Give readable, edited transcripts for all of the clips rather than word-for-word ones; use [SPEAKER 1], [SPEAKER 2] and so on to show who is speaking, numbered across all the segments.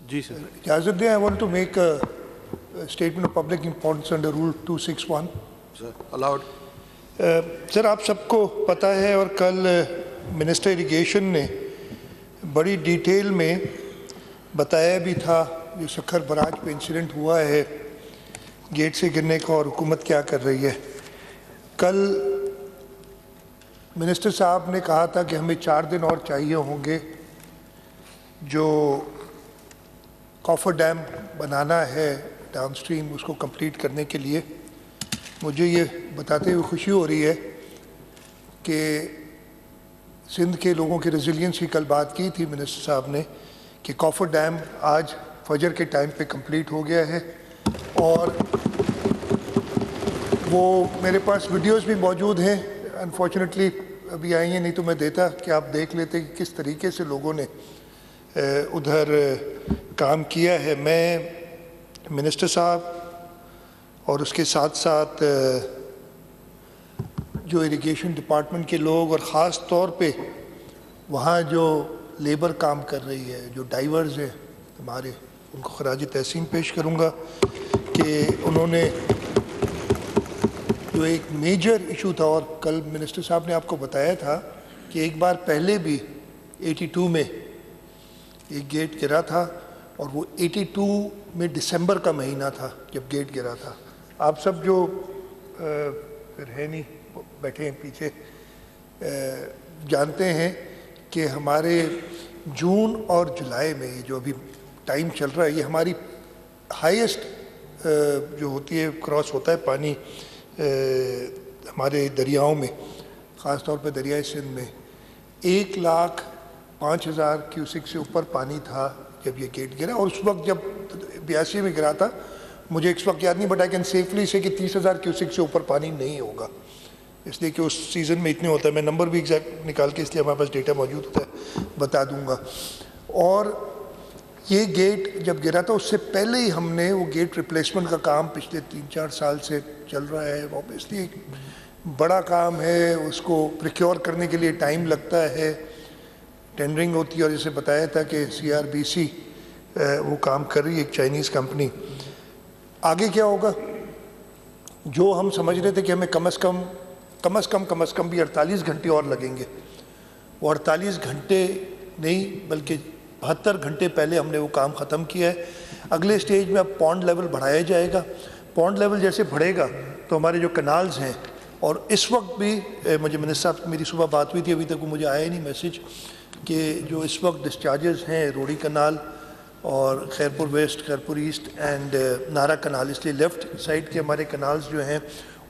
[SPEAKER 1] جی سر.
[SPEAKER 2] اجازت دیں, I want to make a statement of public importance under Rule 261.
[SPEAKER 1] Sir allowed.
[SPEAKER 2] سر آپ سب کو پتہ ہے اور کل منسٹر اریگیشن نے بڑی ڈیٹیل میں بتایا بھی تھا جو سکھر براج پہ انسیڈنٹ ہوا ہے گیٹ سے گرنے کا اور حکومت کیا کر رہی ہے. کل منسٹر صاحب نے کہا تھا کہ ہمیں 4 دن اور چاہیے ہوں گے جو کافر ڈیم بنانا ہے ڈاؤن سٹریم اس کو کمپلیٹ کرنے کے لیے. مجھے یہ بتاتے ہوئے خوشی ہو رہی ہے کہ سندھ کے لوگوں کی ریزیلینس کی کل بات کی تھی منسٹر صاحب نے کہ کافر ڈیم آج فجر کے ٹائم پہ کمپلیٹ ہو گیا ہے اور وہ میرے پاس ویڈیوز بھی موجود ہیں. انفارچونیٹلی ابھی آئی ہیں, نہیں تو میں دیتا کہ آپ دیکھ لیتے کہ کس طریقے سے لوگوں نے ادھر کام کیا ہے. میں منسٹر صاحب اور اس کے ساتھ ساتھ جو اریگیشن ڈپارٹمنٹ کے لوگ اور خاص طور پہ وہاں جو لیبر کام کر رہی ہے, جو ڈائیورز ہیں ہمارے, ان کو خراج تحسین پیش کروں گا کہ انہوں نے جو ایک میجر ایشو تھا, اور کل منسٹر صاحب نے آپ کو بتایا تھا کہ ایک بار پہلے بھی 82 میں ایک گیٹ گرا تھا اور وہ 82 میں دسمبر کا مہینہ تھا جب گیٹ گرا تھا. آپ سب جو پھر ہے نہیں بیٹھے ہیں پیچھے جانتے ہیں کہ ہمارے جون اور جولائی میں جو ابھی ٹائم چل رہا ہے یہ ہماری ہائیسٹ جو ہوتی ہے کراس ہوتا ہے پانی ہمارے دریاؤں میں, خاص طور پہ دریائے سندھ میں 1,05,000 کیوسک سے اوپر پانی تھا جب یہ گیٹ گرا. اور اس وقت جب 82 میں گرا تھا مجھے اس وقت یاد نہیں بٹ آئی کین سیفلی سے کہ 30,000 کیوسک سے اوپر پانی نہیں ہوگا, اس لیے کہ اس سیزن میں اتنے ہوتا ہے. میں نمبر بھی ایگزیکٹ نکال کے اس لیے ہمارے پاس ڈیٹا موجود ہوتا ہے بتا دوں گا. اور یہ گیٹ جب گرا تھا اس سے پہلے ہی ہم نے وہ گیٹ ریپلیسمنٹ کا کام پچھلے 3-4 سال سے چل رہا ہے. اس لیے بڑا کام ہے, اس کو پریکیور کرنے کے لیے ٹائم لگتا ہے, ٹینڈرنگ ہوتی ہے, اور جیسے بتایا تھا کہ CRBC وہ کام کر رہی ہے, ایک چائنیز کمپنی. آگے کیا ہوگا جو ہم سمجھ رہے تھے کہ ہمیں کم از کم بھی 48 گھنٹے اور لگیں گے, وہ 48 گھنٹے نہیں بلکہ 72 گھنٹے پہلے ہم نے وہ کام ختم کیا ہے. اگلے سٹیج میں اب پونڈ لیول بڑھایا جائے گا. پونڈ لیول جیسے بڑھے گا تو ہمارے جو کنالز ہیں, اور اس وقت بھی مجھے منسٹر صاحب میری صبح بات ہوئی تھی, ابھی تک وہ مجھے آیا نہیں میسیج کہ جو اس وقت ڈسچارجز ہیں روڑی کنال اور Khairpur west, Khairpur east and Nara canal, اس لیے لیفٹ سائڈ کے ہمارے کنالز جو ہیں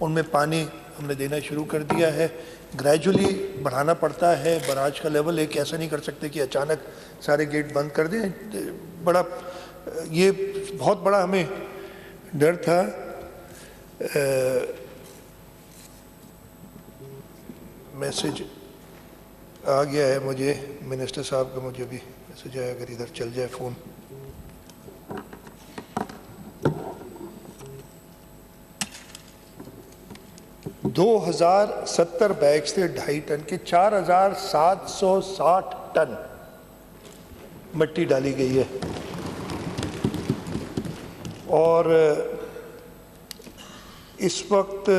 [SPEAKER 2] ان میں پانی ہم نے دینا شروع کر دیا ہے. گریجولی بڑھانا پڑتا ہے براج کا لیول, ایک ایسا نہیں کر سکتے کہ اچانک سارے گیٹ بند کر دیں. بڑا یہ بہت بڑا ہمیں ڈر تھا. میسیج آ گیا ہے مجھے منسٹر صاحب کا, مجھے بھی میسیج آیا, اگر ادھر چل جائے فون. دو 2,070 بیگز تھے 2.5 ٹن کے, 4,760 ٹن مٹی ڈالی گئی ہے. اور اس وقت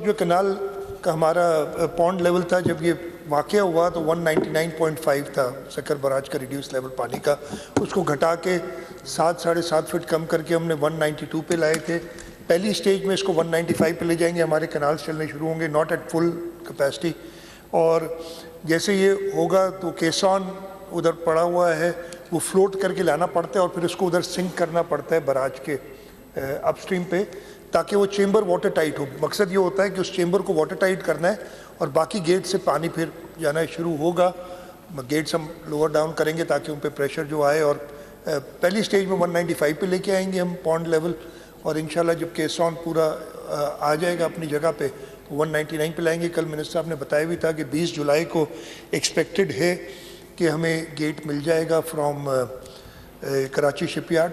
[SPEAKER 2] جو کنال کا ہمارا پونڈ لیول تھا جب یہ واقعہ ہوا تو 199.5 تھا سکر براج کا ریڈیوس لیول پانی کا. اس کو گھٹا کے 7-7.5 فٹ کم کر کے ہم نے 192 پہ لائے تھے. پہلی سٹیج میں اس کو 195 پہ لے جائیں گے, ہمارے کنالز چلنے شروع ہوں گے, ناٹ ایٹ فل کیپیسٹی. اور جیسے یہ ہوگا تو کیسون ادھر پڑا ہوا ہے, وہ فلوٹ کر کے لانا پڑتا ہے اور پھر اس کو ادھر سنک کرنا پڑتا ہے براج کے اپ سٹریم پہ تاکہ وہ چیمبر واٹر ٹائٹ ہو. مقصد یہ ہوتا ہے کہ اس چیمبر کو واٹر ٹائٹ کرنا ہے اور باقی گیٹ سے پانی پھر جانا شروع ہوگا. گیٹس ہم لوور ڈاؤن کریں گے تاکہ ان پہ پریشر جو آئے, اور پہلی سٹیج میں 195 پہ لے کے آئیں گے ہم پونڈ لیول, اور انشاءاللہ جب کیسون پورا آ جائے گا اپنی جگہ پہ 199 پہ لائیں گے. کل منسٹر صاحب نے بتایا بھی تھا کہ 20 جولائی کو ایکسپیکٹڈ ہے کہ ہمیں گیٹ مل جائے گا فرام کراچی شپ یارڈ.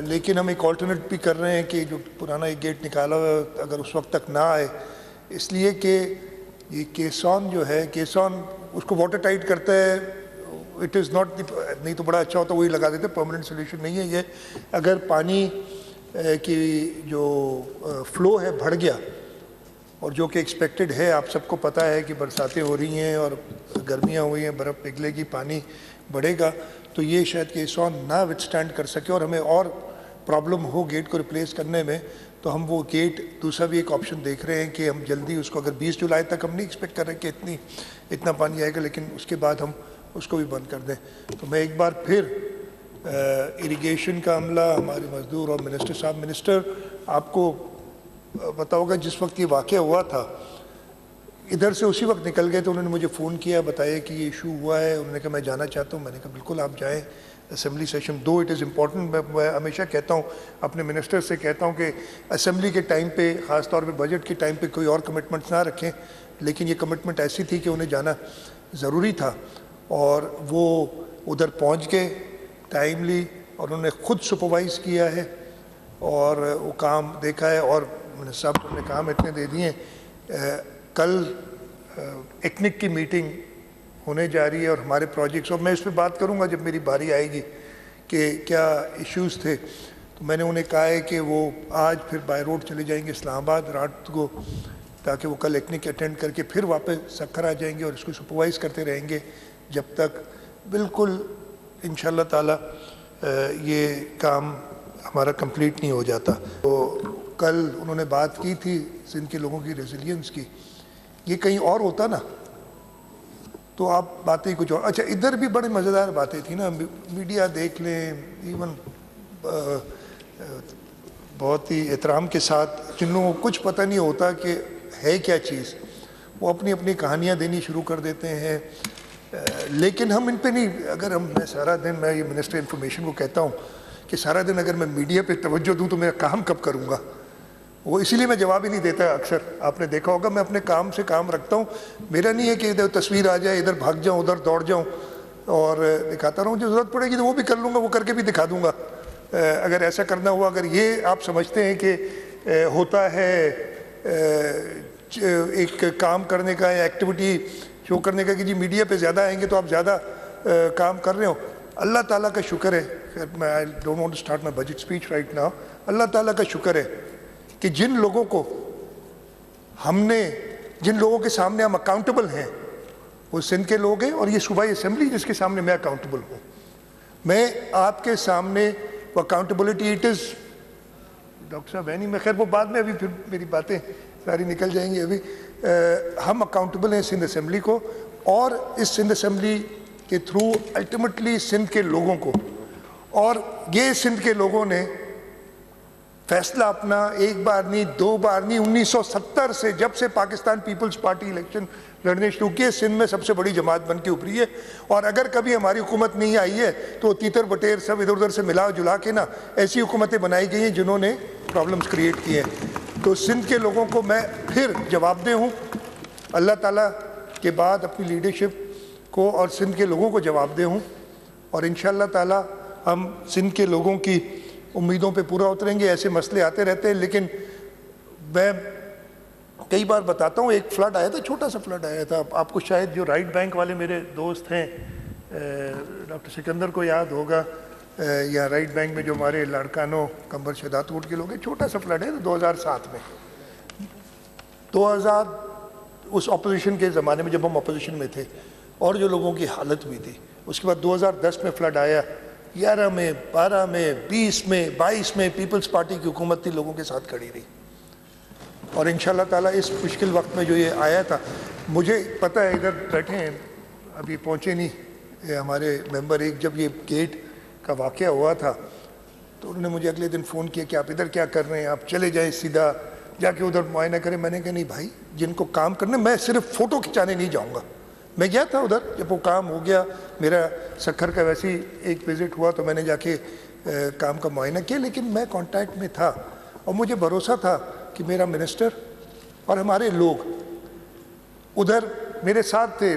[SPEAKER 2] لیکن ہم ایک آلٹرنیٹ بھی کر رہے ہیں کہ جو پرانا ایک گیٹ نکالا ہوا اگر اس وقت تک نہ آئے, اس لیے کہ یہ کیسون جو ہے، کیسون اس کو واٹر ٹائٹ کرتا ہے، اٹ از ناٹ، نہیں تو بڑا اچھا ہوتا وہی لگا دیتے، پرماننٹ سولوشن نہیں ہے یہ. اگر پانی کی جو فلو ہے بڑھ گیا، اور جو کہ ایکسپیکٹڈ ہے، آپ سب کو پتہ ہے کہ برساتیں ہو رہی ہیں اور گرمیاں ہوئی ہیں، برف پگھلے گی، پانی بڑھے گا، تو یہ شاید کیسون نہ وتھ اسٹینڈ کر سکے اور ہمیں اور پرابلم ہو گیٹ کو ریپلیس کرنے میں. تو ہم وہ گیٹ دوسرا بھی ایک آپشن دیکھ رہے ہیں کہ ہم جلدی اس کو، اگر 20 جولائی تک ہم نہیں ایکسپیکٹ کر رہے کہ اتنا پانی آئے گا، لیکن اس کے بعد ہم اس کو بھی بند کر دیں. تو میں ایک بار پھر اریگیشن کا عملہ، ہمارے مزدور اور منسٹر صاحب، منسٹر آپ کو پتا ہوگا جس وقت یہ واقعہ ہوا تھا ادھر سے اسی وقت نکل گئے، تو انہوں نے مجھے فون کیا، بتایا کہ یہ ایشو ہوا ہے. انہوں نے کہا میں جانا چاہتا ہوں. میں نے کہا بالکل آپ جائیں اسمبلی سیشن. دو اٹ از امپورٹنٹ، میں ہمیشہ کہتا ہوں، اپنے منسٹر سے کہتا ہوں کہ اسمبلی کے ٹائم پہ، خاص طور پہ بجٹ کے ٹائم پہ کوئی اور کمٹمنٹس نہ رکھیں، لیکن یہ کمٹمنٹ ایسی تھی کہ انہیں جانا ضروری تھا، اور وہ ادھر پہنچ گئے ٹائملی، اور انہوں نے خود سپروائز کیا ہے اور وہ کام دیکھا ہے. اور منسٹر صاحب نے کام اتنے دے دیے. کل ایکنک کی میٹنگ ہونے جا رہی ہے اور ہمارے پروجیکٹس، اور میں اس پہ بات کروں گا جب میری باری آئے گی کہ کیا ایشوز تھے. تو میں نے انہیں کہا ہے کہ وہ آج پھر بائی روڈ چلے جائیں گے اسلام آباد رات کو، تاکہ وہ کل ایکنک اٹینڈ کر کے پھر واپس سکھر آ جائیں گے اور اس کو سپروائز کرتے رہیں گے جب تک بالکل انشاءاللہ تعالی یہ کام ہمارا کمپلیٹ نہیں ہو جاتا. تو کل انہوں نے بات کی تھی سندھ کے لوگوں کی ریزیلینس کی. یہ کہیں اور ہوتا نا تو آپ باتیں کچھ اور. اچھا ادھر بھی بڑے مزیدار باتیں تھیں نا، میڈیا دیکھ لیں، ایون بہت ہی احترام کے ساتھ جن لوگوں کو کچھ پتہ نہیں ہوتا کہ ہے کیا چیز، وہ اپنی اپنی کہانیاں دینی شروع کر دیتے ہیں. لیکن ہم ان پہ نہیں، اگر میں سارا دن، میں یہ منسٹر انفارمیشن کو کہتا ہوں کہ سارا دن اگر میں میڈیا پہ توجہ دوں تو میرا کام کب کروں گا. وہ اسی لیے میں جواب ہی نہیں دیتا. اکثر آپ نے دیکھا ہوگا میں اپنے کام سے کام رکھتا ہوں. میرا نہیں ہے کہ ادھر تصویر آ جائے ادھر بھاگ جاؤں ادھر دوڑ جاؤں اور دکھاتا رہوں. جو ضرورت پڑے گی تو وہ بھی کر لوں گا، وہ کر کے بھی دکھا دوں گا اگر ایسا کرنا ہوا. اگر یہ آپ سمجھتے ہیں کہ ہوتا ہے ایک کام کرنے کا یا ایکٹیویٹی شو کرنے کا کہ جی میڈیا پہ زیادہ آئیں گے تو آپ زیادہ کام کر رہے ہو، اللہ تعالیٰ کا شکر ہے. میں I don't want to start my budget speech right now. اللہ تعالیٰ کا شکر ہے کہ جن لوگوں کو ہم نے، جن لوگوں کے سامنے ہم اکاؤنٹیبل ہیں وہ سندھ کے لوگ ہیں، اور یہ صوبائی اسمبلی جس کے سامنے میں اکاؤنٹیبل ہوں. میں آپ کے سامنے وہ اکاؤنٹیبلٹی اٹ از، ڈاکٹر صاحب ہے نہیں، میں خیر وہ بعد میں، ابھی پھر میری باتیں ساری نکل جائیں گی. ابھی ہم اکاؤنٹیبل ہیں سندھ اسمبلی کو، اور اس سندھ اسمبلی کے تھرو الٹیمیٹلی سندھ کے لوگوں کو. اور یہ سندھ کے لوگوں نے فیصلہ اپنا ایک بار نہیں، دو بار نہیں، 1970 سے جب سے پاکستان پیپلز پارٹی الیکشن لڑنے شروع کیے، سندھ میں سب سے بڑی جماعت بن کے ابھری ہے. اور اگر کبھی ہماری حکومت نہیں آئی ہے تو تیتر بٹیر سب ادھر ادھر سے ملا جلا کے نا ایسی حکومتیں بنائی گئی ہیں جنہوں نے پرابلمز کریٹ کیے ہیں. تو سندھ کے لوگوں کو میں پھر جواب دہ ہوں، اللہ تعالیٰ کے بعد اپنی لیڈرشپ کو اور سندھ کے لوگوں کو جواب دہ ہوں، اور انشاءاللہ تعالیٰ ہم سندھ کے لوگوں کی امیدوں پہ پورا اتریں گے. ایسے مسئلے آتے رہتے ہیں، لیکن میں کئی بار بتاتا ہوں، ایک فلڈ آیا تھا، چھوٹا سا فلڈ آیا تھا. آپ کو شاید جو رائٹ بینک والے میرے دوست ہیں ڈاکٹر سکندر کو یاد ہوگا، یا رائٹ بینک میں جو ہمارے لاڑکانوں کمبر شہدات کوٹ کے لوگ ہیں. چھوٹا سا فلڈ ہے 2007 میں، 2000 اس اپوزیشن کے زمانے میں جب ہم اپوزیشن میں تھے، اور جو لوگوں کی حالت ہوئی تھی. اس کے بعد 2010 میں فلڈ آیا، 11 میں، 12 میں، 20 میں، 22 میں پیپلز پارٹی کی حکومت تھی، لوگوں کے ساتھ کھڑی رہی. اور انشاءاللہ تعالیٰ اس مشکل وقت میں جو یہ آیا تھا، مجھے پتہ ہے ادھر بیٹھے ہیں، ابھی پہنچے نہیں ہمارے ممبر. ایک جب یہ گیٹ کا واقعہ ہوا تھا تو انہوں نے مجھے اگلے دن فون کیا کہ آپ ادھر کیا کر رہے ہیں، آپ چلے جائیں سیدھا جا کے ادھر معائنہ کریں. میں نے کہا نہیں بھائی، جن کو کام کرنا، میں صرف فوٹو کھنچانے نہیں جاؤں گا. میں گیا تھا ادھر جب وہ کام ہو گیا، میرا سکھر کا ویسے ہی ایک وزٹ ہوا تو میں نے جا کے کام کا معائنہ کیا، لیکن میں کانٹیکٹ میں تھا اور مجھے بھروسہ تھا کہ میرا منسٹر اور ہمارے لوگ ادھر میرے ساتھ تھے.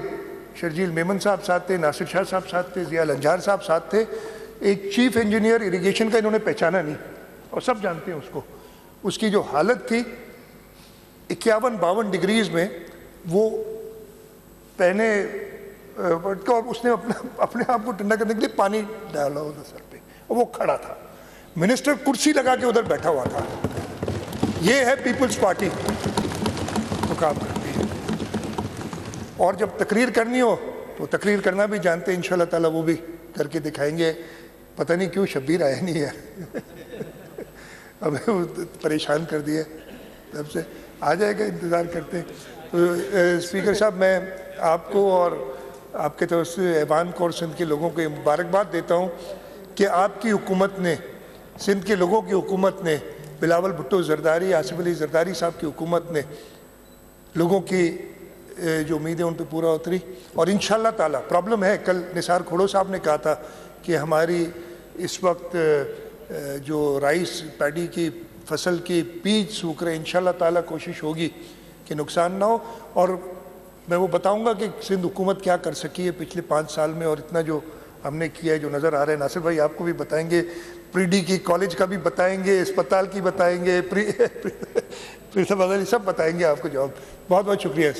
[SPEAKER 2] شرجیل میمن صاحب ساتھ تھے، ناصر شاہ صاحب ساتھ تھے، ضیاء الانجار صاحب ساتھ تھے. ایک چیف انجینئر اریگیشن کا انہوں نے پہچانا نہیں، اور سب جانتے ہیں اس کو. اس کی جو حالت تھی 51-52 ڈگریز میں وہ پہنے اور اس نے اپنے آپ کو ٹھنڈا کرنے کے لیے پانی ڈالا ادھر سر پہ، اور وہ کھڑا تھا، منسٹر کرسی لگا کے ادھر بیٹھا ہوا تھا۔ یہ ہے پیپلز پارٹی تو کام کرتی ہے۔ اور جب تقریر کرنی ہو تو تقریر کرنا بھی جانتے ہیں، انشاءاللہ تعالیٰ وہ بھی کر کے دکھائیں گے۔ پتہ نہیں کیوں شبیر آیا نہیں ہے، ہمیں وہ پریشان کر دیا، تب سے آ جائے گا، انتظار کرتے ہیں۔ تو اسپیکر صاحب، میں آپ کو اور آپ کے طرف سے ایوان کو اور سندھ کے لوگوں کو مبارکباد دیتا ہوں کہ آپ کی حکومت نے، سندھ کے لوگوں کی حکومت نے، بلاول بھٹو زرداری، آصف علی زرداری صاحب کی حکومت نے لوگوں کی جو امیدیں ان پہ پورا اتری، اور انشاءاللہ تعالیٰ پرابلم ہے۔ کل نثار کھوڑو صاحب نے کہا تھا کہ ہماری اس وقت جو رائس پیڈی کی فصل کی بیج سوکھ رہے، انشاءاللہ تعالیٰ کوشش ہوگی کہ نقصان نہ ہو، اور میں وہ بتاؤں گا کہ سندھ حکومت کیا کر سکی ہے پچھلے 5 سال میں، اور اتنا جو ہم نے کیا ہے، جو نظر آ رہا ہے۔ ناصر بھائی آپ کو بھی بتائیں گے، پری ڈی کی کالج کا بھی بتائیں گے، اسپتال کی بتائیں گے، سب بتائیں گے آپ کو جواب۔ بہت بہت شکریہ۔